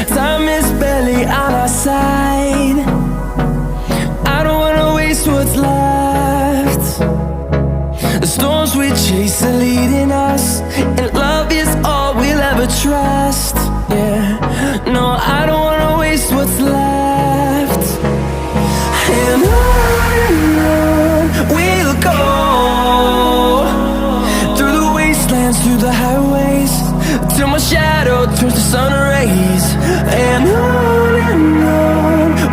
Time is barely on our side. I don't wanna waste what's left. The storms we chase are leading us, and love is all we'll ever trust. Yeah, no, I don't wanna waste what's left. And on we'll go, through the wastelands, through the highways, till my shadow turns to sun rays. And on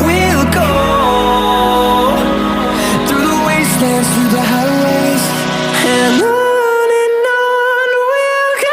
we'll go, through the wastelands, through the highways, and on we'll go.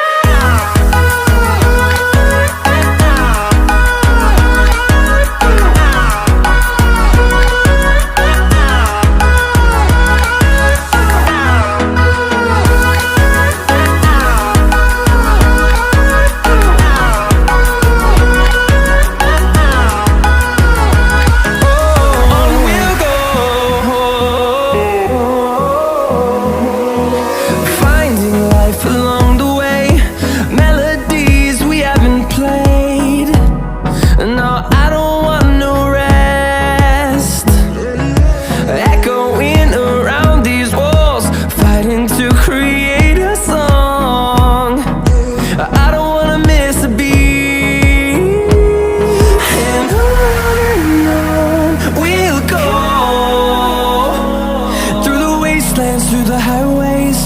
Through the highways,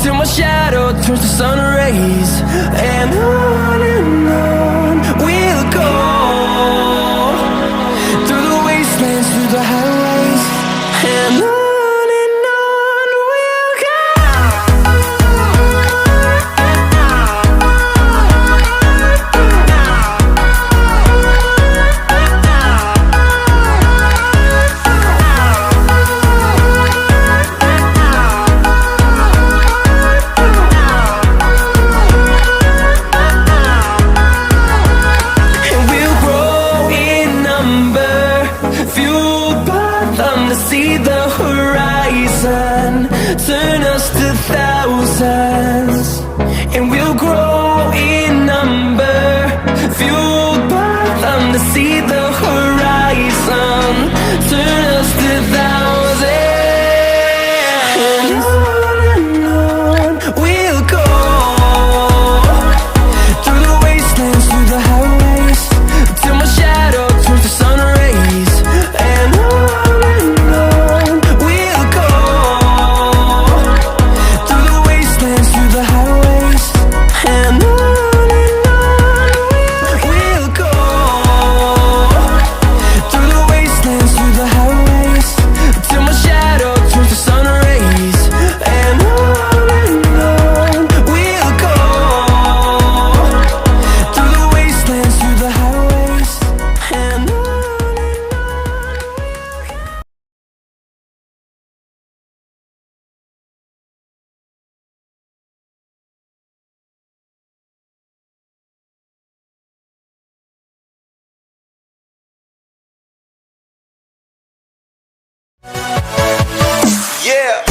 till my shadow turns to sun rays. And on we'll go, through the wastelands, through the highways, and on. To see the horizon turn us to thousands, and we'll grow in number, fueled by them. To see the horizon turn us to thousands, and on we'll go, through the wastelands, through the highways, till my shadow turns to sun rays. And on yeah.